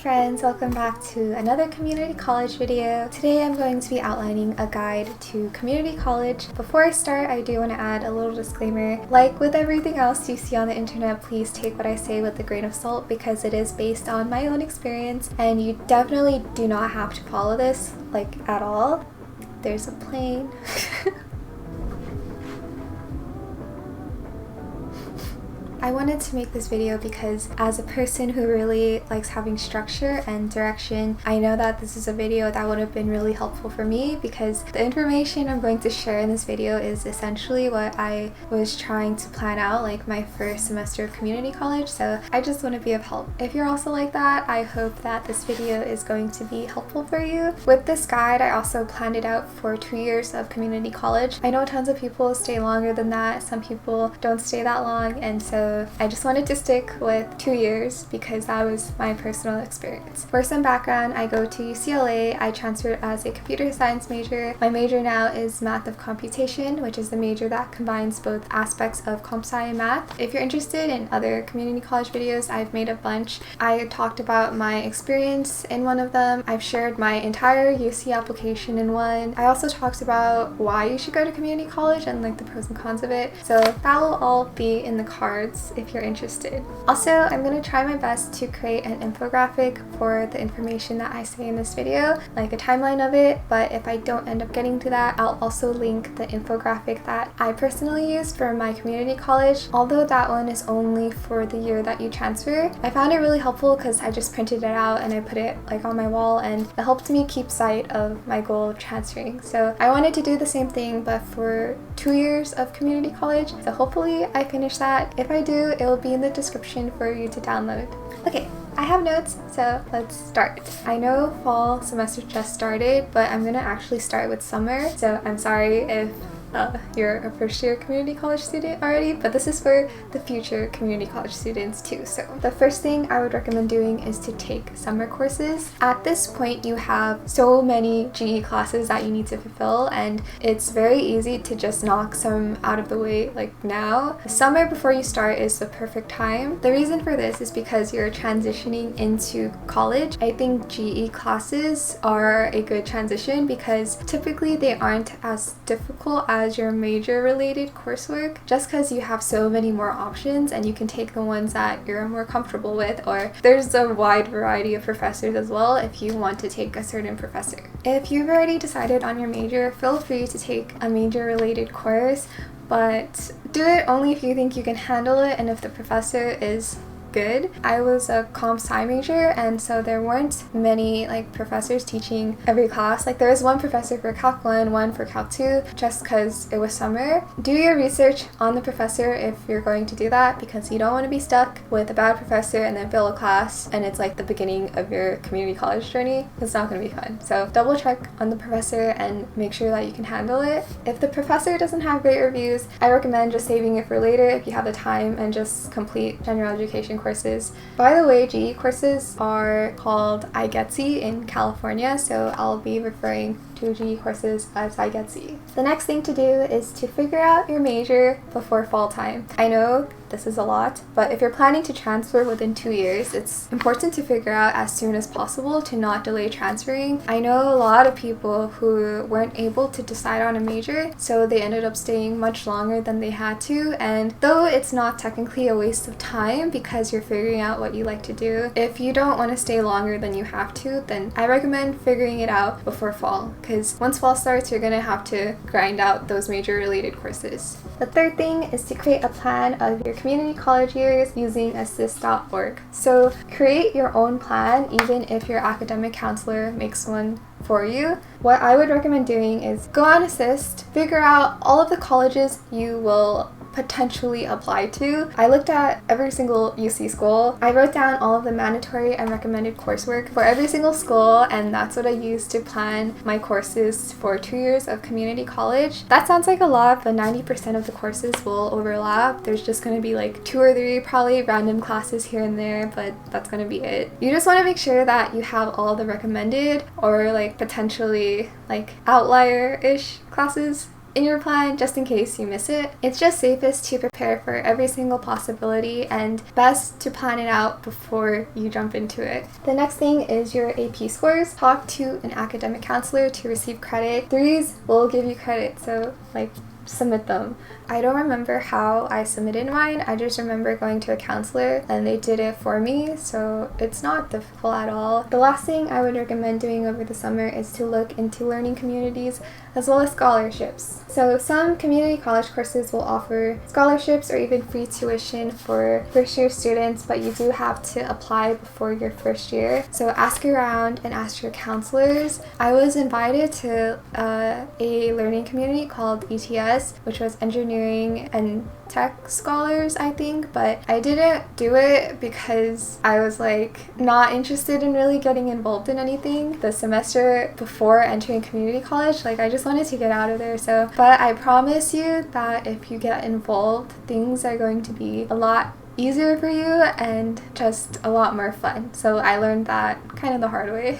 friends, welcome back to another community college video. Today I'm going to be outlining a guide to community college. Before I start, I do want to add a little disclaimer. Like with everything else you see on the internet, please take what I say with a grain of salt because it is based on my own experience and you definitely do not have to follow this, like, at all. There's a plane. I wanted to make this video because as a person who really likes having structure and direction, I know that this is a video that would have been really helpful for me because the information I'm going to share in this video is essentially what I was trying to plan out like my first semester of community college, so I just want to be of help. If you're also like that, I hope that this video is going to be helpful for you. With this guide, I also planned it out for 2 years of community college. I know tons of people stay longer than that, some people don't stay that long, and so I just wanted to stick with 2 years because that was my personal experience. For some background, I go to UCLA. I transferred as a computer science major. My major now is math of computation, which is the major that combines both aspects of comp sci and math. If you're interested in other community college videos, I've made a bunch. I talked about my experience in one of them. I've shared my entire UC application in one. I also talked about why you should go to community college and like the pros and cons of it. So that will all be in the cards if you're interested. Also, I'm going to try my best to create an infographic for the information that I say in this video, like a timeline of it, but if I don't end up getting to that, I'll also link the infographic that I personally used for my community college. Although that one is only for the year that you transfer, I found it really helpful because I just printed it out and I put it like on my wall and it helped me keep sight of my goal of transferring. So I wanted to do the same thing but for 2 years of community college, so hopefully I finish that. If I do, it will be in the description for you to download. Okay, I have notes, so let's start. I know fall semester just started, but I'm gonna actually start with summer, so I'm sorry if you're a first year community college student already, but this is for the future community college students too. So the first thing I would recommend doing is to take summer courses. At this point, you have so many GE classes that you need to fulfill, and it's very easy to just knock some out of the way like now. The summer before you start is the perfect time. The reason for this is because you're transitioning into college. I think GE classes are a good transition because typically they aren't as difficult as your major related coursework, just because you have so many more options and you can take the ones that you're more comfortable with, or there's a wide variety of professors as well if you want to take a certain professor. If you've already decided on your major, feel free to take a major related course, but do it only if you think you can handle it and if the professor is good. I was a comp sci major, and so there weren't many like professors teaching every class. Like there was one professor for Calc 1, one for Calc 2, just because it was summer. Do your research on the professor if you're going to do that, because you don't want to be stuck with a bad professor and then fail a class and it's like the beginning of your community college journey. It's not going to be fun. So double check on the professor and make sure that you can handle it. If the professor doesn't have great reviews, I recommend just saving it for later if you have the time and just complete general education courses. By the way, GE courses are called heiakim in California, so I'll be referring to GE courses as heiakim. The next thing to do is to figure out your major before fall time. I know this is a lot, but if you're planning to transfer within 2 years, it's important to figure out as soon as possible to not delay transferring. I know a lot of people who weren't able to decide on a major, so they ended up staying much longer than they had to, and though it's not technically a waste of time because you're figuring out what you like to do, if you don't want to stay longer than you have to, then I recommend figuring it out before fall, because once fall starts, you're gonna have to grind out those major related courses. The third thing is to create a plan of your community college years using assist.org. So create your own plan even if your academic counselor makes one for you. What I would recommend doing is go on Assist, figure out all of the colleges you will potentially apply to. I looked at every single UC school. I wrote down all of the mandatory and recommended coursework for every single school, and that's what I used to plan my courses for 2 years of community college. That sounds like a lot, but 90% of the courses will overlap. There's just going to be like 2 or 3 probably random classes here and there, but that's going to be it. You just want to make sure that you have all the recommended or like potentially like outlier-ish classes in your plan just in case you miss it. It's just safest to prepare for every single possibility and best to plan it out before you jump into it. The next thing is your AP scores. Talk to an academic counselor to receive credit. Threes will give you credit, so like submit them. I don't remember how I submitted mine. I just remember going to a counselor and they did it for me, so it's not difficult at all. The last thing I would recommend doing over the summer is to look into learning communities as well as scholarships. So some community college courses will offer scholarships or even free tuition for first year students, but you do have to apply before your first year. So ask around and ask your counselors. I was invited to a learning community called ETS, which was engineering and tech scholars, I think, but I didn't do it because I was like not interested in really getting involved in anything the semester before entering community college. Like I just wanted to get out of there. So, but I promise you that if you get involved, things are going to be a lot easier for you and just a lot more fun. So I learned that kind of the hard way.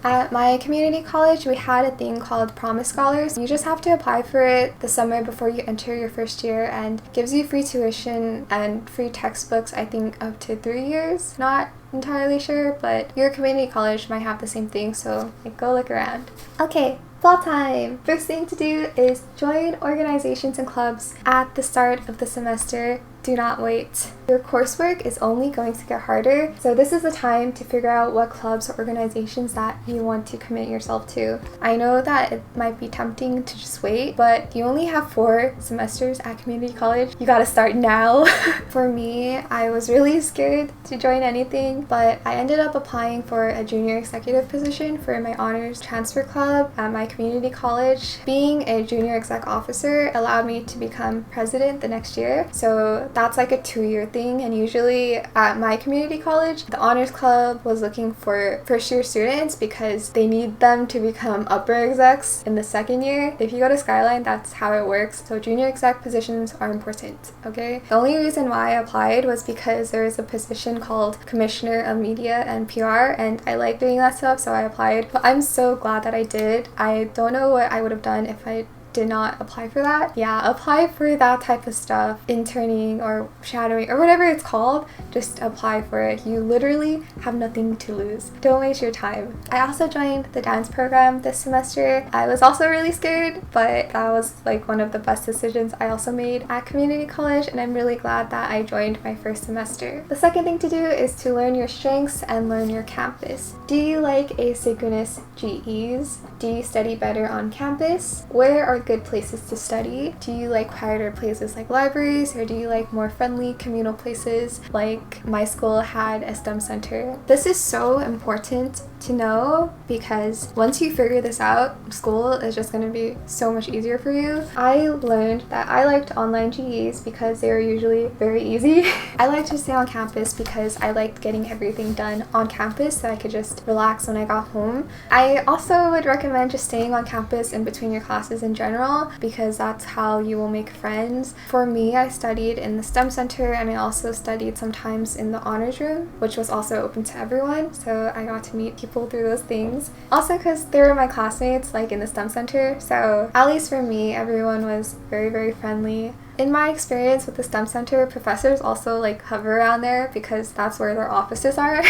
At my community college, we had a thing called Promise Scholars. You just have to apply for it the summer before you enter your first year and gives you free tuition and free textbooks, I think up to 3 years. Not entirely sure, but your community college might have the same thing, so like, go look around. Okay, fall time! First thing to do is join organizations and clubs at the start of the semester. Do not wait. Your coursework is only going to get harder, so this is the time to figure out what clubs or organizations that you want to commit yourself to. I know that it might be tempting to just wait, but you only have 4 semesters at community college. You gotta start now. For me, I was really scared to join anything, but I ended up applying for a junior executive position for my honors transfer club at my community college. Being a junior exec officer allowed me to become president the next year, so that's like a 2-year thing, and usually at my community college, the honors club was looking for first-year students because they need them to become upper execs in the second year. If you go to Skyline, that's how it works, so junior exec positions are important, okay? The only reason why I applied was because there is a position called Commissioner of Media and PR, and I like doing that stuff, so I applied, but I'm so glad that I did. I don't know what I would have done if I did not apply for that. Yeah, apply for that type of stuff, interning or shadowing or whatever it's called. Just apply for it. You literally have nothing to lose. Don't waste your time. I also joined the dance program this semester. I was also really scared, but that was like one of the best decisions I also made at community college, and I'm really glad that I joined my first semester. The second thing to do is to learn your strengths and learn your campus. Do you like asynchronous GEs? Do you study better on campus? Where are good places to study? Do you like quieter places like libraries, or do you like more friendly communal places like my school had a STEM center? This is so important to know because once you figure this out, school is just going to be so much easier for you. I learned that I liked online GEs because they were usually very easy. I liked to stay on campus because I liked getting everything done on campus so I could just relax when I got home. I also would recommend just staying on campus in between your classes in general because that's how you will make friends. For me, I studied in the STEM center and I also studied sometimes in the honors room, which was also open to everyone, so I got to meet people through those things. Also because they were my classmates like in the STEM center, so at least for me, everyone was very, very friendly. In my experience with the STEM Center, professors also like hover around there because that's where their offices are.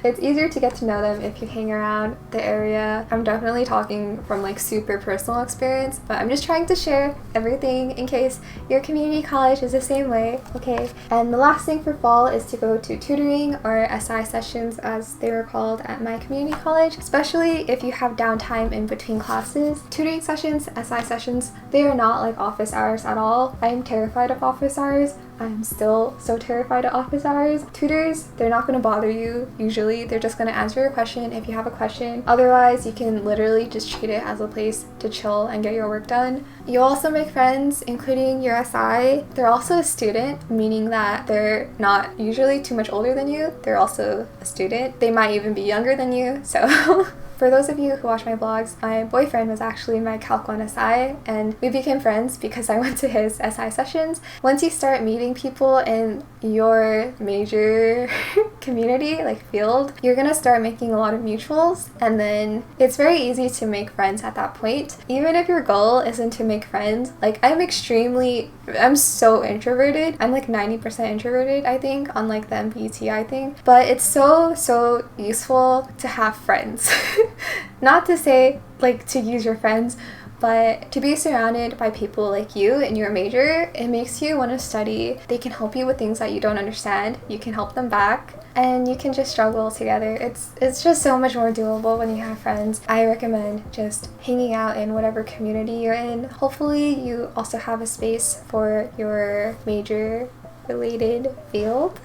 It's easier to get to know them if you hang around the area. I'm definitely talking from like super personal experience, but I'm just trying to share everything in case your community college is the same way, okay? And the last thing for fall is to go to tutoring or SI sessions as they were called at my community college, especially if you have downtime in between classes. Tutoring sessions, SI sessions, they are not like office hours at all. I'm terrified of office hours. I'm still so terrified of office hours. Tutors, they're not going to bother you usually. They're just going to answer your question if you have a question. Otherwise, you can literally just treat it as a place to chill and get your work done. You'll also make friends, including your SI. They're also a student, meaning that they're not usually too much older than you. They're also a student. They might even be younger than you, so... For those of you who watch my vlogs, my boyfriend was actually my Calc 1 SI, and we became friends because I went to his SI sessions. Once you start meeting people in your major community, like field, you're gonna start making a lot of mutuals, and then it's very easy to make friends at that point. Even if your goal isn't to make friends, like I'm so introverted. I'm like 90% introverted, I think, on like the MBTI thing, but it's so useful to have friends. Not to say like to use your friends, but to be surrounded by people like you in your major, it makes you want to study. They can help you with things that you don't understand. You can help them back, and you can just struggle together. It's just so much more doable when you have friends. I recommend just hanging out in whatever community you're in. Hopefully you also have a space for your major related field.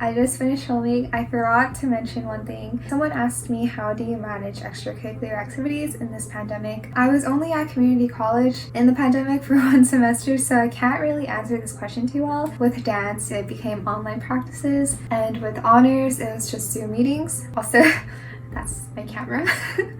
I just finished filming. I forgot to mention one thing. Someone asked me, how do you manage extracurricular activities in this pandemic? I was only at community college in the pandemic for 1 semester, so I can't really answer this question too well. With dance, it became online practices, and with honors, it was just Zoom meetings. Also, that's my camera.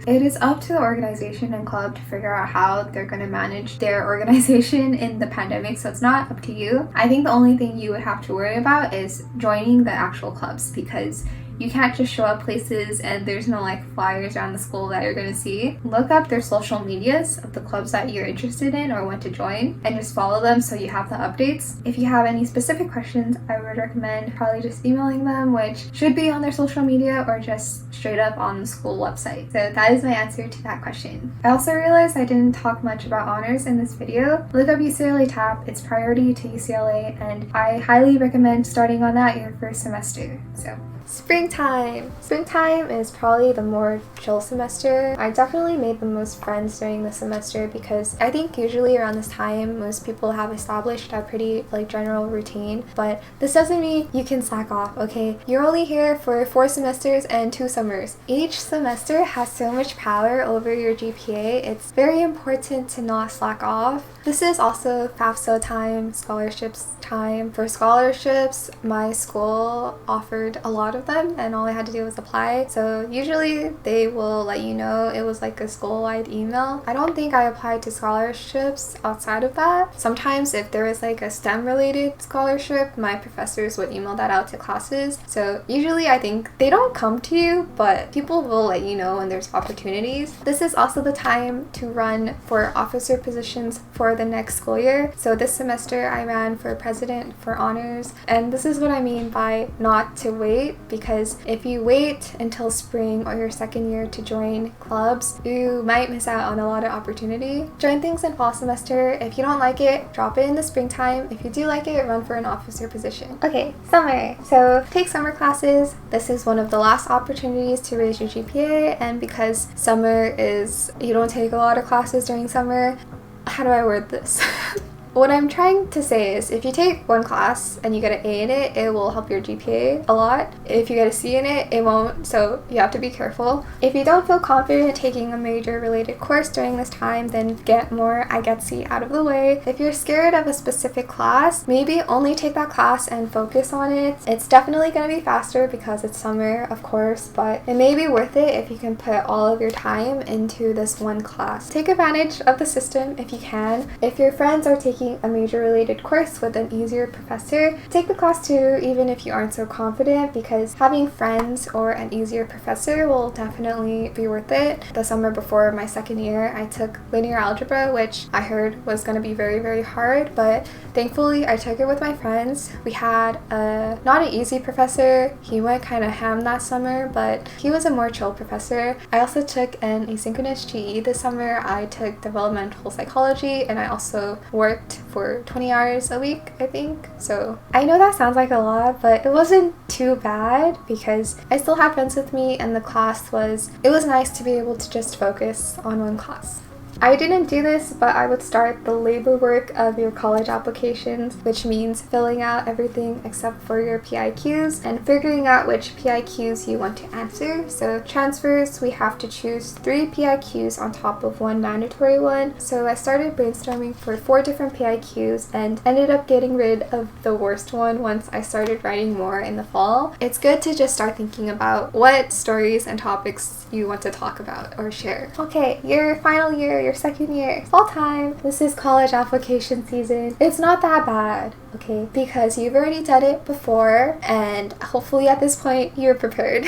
It is up to the organization and club to figure out how they're going to manage their organization in the pandemic, so it's not up to you. I think the only thing you would have to worry about is joining the actual clubs, because you can't just show up places and there's no like flyers around the school that you're gonna see. Look up their social medias of the clubs that you're interested in or want to join, and just follow them so you have the updates. If you have any specific questions, I would recommend probably just emailing them, which should be on their social media or just straight up on the school website. So that is my answer to that question. I also realized I didn't talk much about honors in this video. Look up UCLA TAP, it's priority to UCLA, and I highly recommend starting on that your first semester. So springtime. Springtime is probably the more chill semester. I definitely made the most friends during the semester because I think usually around this time most people have established a pretty like general routine, but this doesn't mean you can slack off, okay? You're only here for 4 semesters and 2 summers. Each semester has so much power over your GPA. It's very important to not slack off. This is also FAFSA time, scholarships time. For scholarships, my school offered a lot of them and all I had to do was apply. So usually they will let you know. It was like a school-wide email. I don't think I applied to scholarships outside of that. Sometimes if there was like a STEM related scholarship, my professors would email that out to classes. So usually I think they don't come to you, but people will let you know when there's opportunities. This is also the time to run for officer positions for the next school year. So this semester I ran for president for honors, and this is what I mean by not to wait, because if you wait until spring or your second year to join clubs, you might miss out on a lot of opportunity. Join things in fall semester. If you don't like it, drop it in the springtime. If you do like it, run for an officer position. Okay, summer. So take summer classes. This is one of the last opportunities to raise your GPA, and because summer is, you don't take a lot of classes during summer. How do I word this? What I'm trying to say is if you take one class and you get an A in it, it will help your GPA a lot. If you get a C in it, it won't, so you have to be careful. If you don't feel confident taking a major related course during this time, then get more I get C out of the way. If you're scared of a specific class, maybe only take that class and focus on it. It's definitely going to be faster because it's summer, of course, but it may be worth it if you can put all of your time into this one class. Take advantage of the system if you can. If your friends are taking a major related course with an easier professor, take the class too, even if you aren't so confident, because having friends or an easier professor will definitely be worth it. The summer before my second year, I took linear algebra, which I heard was going to be very hard, but thankfully I took it with my friends. We had not an easy professor. He went kind of ham that summer, but he was a more chill professor. I also took an asynchronous GE this summer. I took developmental psychology, and I also worked for 20 hours a week, I think. So I know that sounds like a lot, but it wasn't too bad because I still had friends with me, and the class it was nice to be able to just focus on one class. I didn't do this, but I would start the labor work of your college applications, which means filling out everything except for your PIQs and figuring out which PIQs you want to answer. So transfers, we have to choose 3 PIQs on top of 1 mandatory one. So I started brainstorming for 4 different PIQs and ended up getting rid of the worst one once I started writing more in the fall. It's good to just start thinking about what stories and topics you want to talk about or share. Okay, your final year, your second year, fall time. This is college application season. It's not that bad. okay? Because you've already done it before and hopefully at this point you're prepared.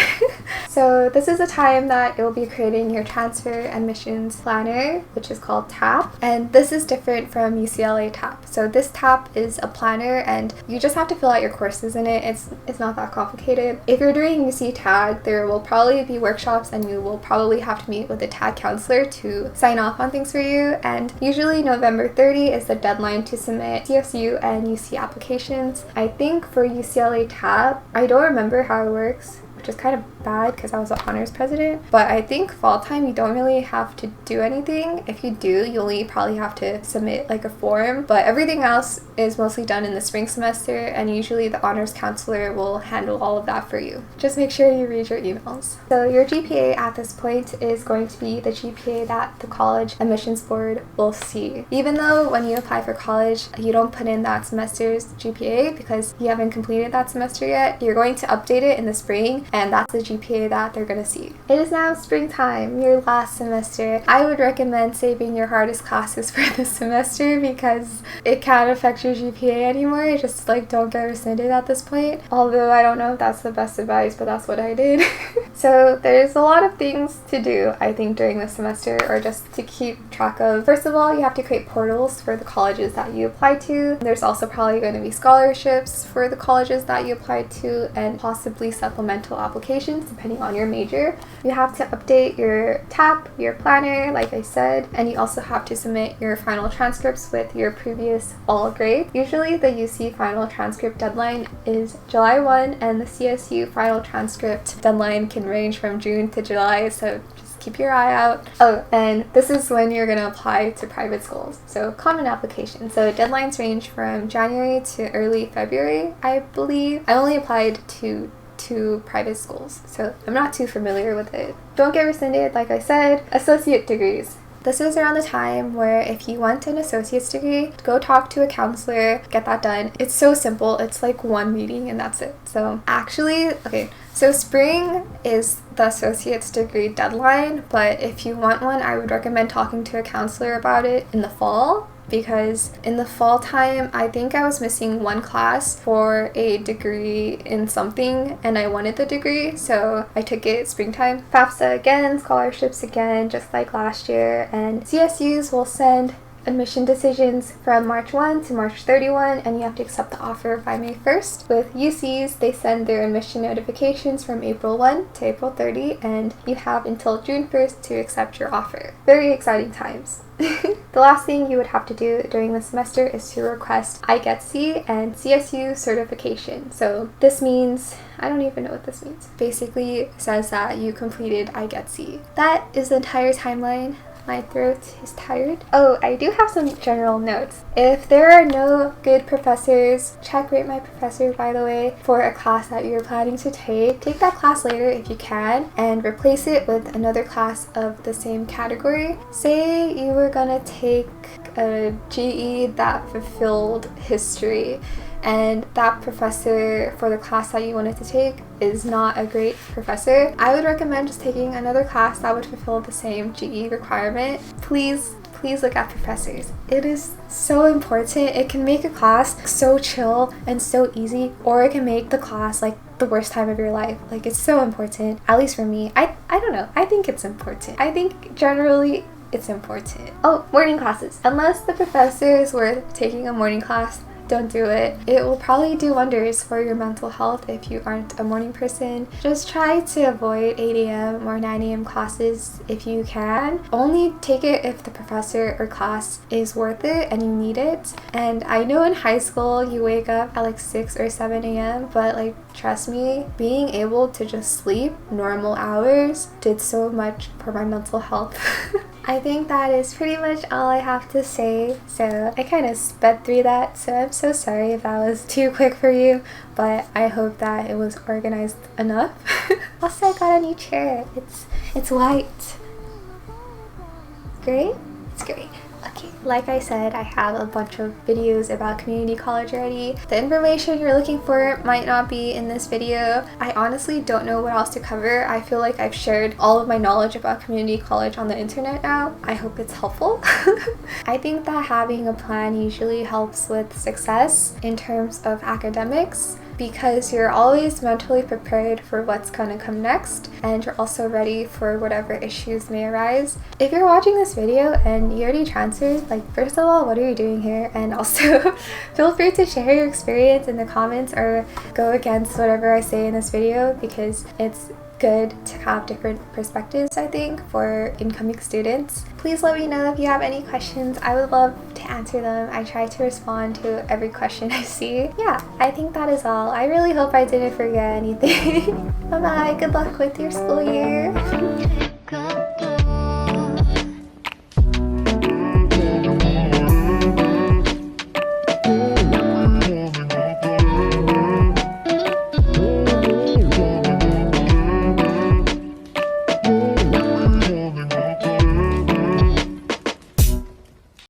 So this is a time that you'll be creating your transfer admissions planner, which is called TAP, and this is different from UCLA TAP. So this TAP is a planner and you just have to fill out your courses in it. It's not that complicated. If you're doing UC TAG, there will probably be workshops and you will probably have to meet with a TAG counselor to sign off on things for you, and usually November 30 is the deadline to submit CSU and UC applications. I think for UCLA TAP, I don't remember how it works, which is kind of bad because I was the honors president, but I think fall time you don't really have to do anything. If you do, you only probably have to submit like a form, but everything else is mostly done in the spring semester, and usually the honors counselor will handle all of that for you. Just make sure you read your emails. So your GPA at this point is going to be the GPA that the college admissions board will see. Even though when you apply for college you don't put in that semester's GPA because you haven't completed that semester yet, you're going to update it in the spring, and that's the GPA that they're gonna see. It is now springtime, your last semester. I would recommend saving your hardest classes for this semester because it can't affect your GPA anymore. Just like don't get rescinded at this point. Although I don't know if that's the best advice, but that's what I did. So there's a lot of things to do, I think, during this semester, or just to keep track of. First of all, you have to create portals for the colleges that you apply to. There's also probably going to be scholarships for the colleges that you apply to, and possibly supplemental applications depending on your major. You have to update your TAP, your planner, like I said, and you also have to submit your final transcripts with your previous all grade. Usually the UC final transcript deadline is July 1, and the CSU final transcript deadline can range from June to July, so just keep your eye out. Oh, and this is when you're gonna apply to private schools. So common application. So deadlines range from January to early February, I believe. I only applied to two private schools, so I'm not too familiar with it. Don't get rescinded, like I said. Associate degrees. This is around the time where if you want an associate's degree, go talk to a counselor, get that done. It's so simple. It's like one meeting and that's it. So actually, okay, so spring is the associate's degree deadline, but if you want one, I would recommend talking to a counselor about it in the fall, because in the fall time, I think I was missing one class for a degree in something and I wanted the degree, so I took it springtime. FAFSA again, scholarships again, just like last year, and CSUs will send admission decisions from March 1 to March 31, and you have to accept the offer by May 1st. With UCs, they send their admission notifications from April 1 to April 30, and you have until June 1st to accept your offer. Very exciting times. The last thing you would have to do during the semester is to request I-Get-C and CSU certification. So this means, I don't even know what this means. Basically says that you completed I-Get-C. That is the entire timeline. My throat is tired. Oh, I do have some general notes. If there are no good professors, check Rate My Professor, by the way, for a class that you're planning to take. Take that class later if you can and replace it with another class of the same category. Say you were gonna take a GE that fulfilled history, and that professor for the class that you wanted to take is not a great professor. I would recommend just taking another class that would fulfill the same GE requirement. Please look at professors. It is so important. It can make a class so chill and so easy, or it can make the class like the worst time of your life. Like, it's so important, at least for me. I don't know, I think it's important. I think generally it's important. Oh, morning classes. Unless the professor is worth taking a morning class, don't do it. It will probably do wonders for your mental health if you aren't a morning person. Just try to avoid 8 a.m. or 9 a.m. classes if you can. Only take it if the professor or class is worth it and you need it. And I know in high school you wake up at like 6 or 7 a.m. but like, trust me, being able to just sleep normal hours did so much for my mental health. I think that is pretty much all I have to say, so I kind of sped through that, so I'm so sorry if that was too quick for you, but I hope that it was organized enough. Also, I got a new chair. It's white. Great? It's great. Okay. Like I said, I have a bunch of videos about community college already. The information you're looking for might not be in this video. I honestly don't know what else to cover. I feel like I've shared all of my knowledge about community college on the internet now. I hope it's helpful. I think that having a plan usually helps with success in terms of academics, because you're always mentally prepared for what's gonna come next, and you're also ready for whatever issues may arise. If you're watching this video and you already transferred, like, first of all, what are you doing here? And also feel free to share your experience in the comments or go against whatever I say in this video, because it's good to have different perspectives, I think, for incoming students. Please let me know if you have any questions. I would love to answer them. I try to respond to every question I see. Yeah, I think that is all. I really hope I didn't forget anything. Bye bye. Good luck with your school year.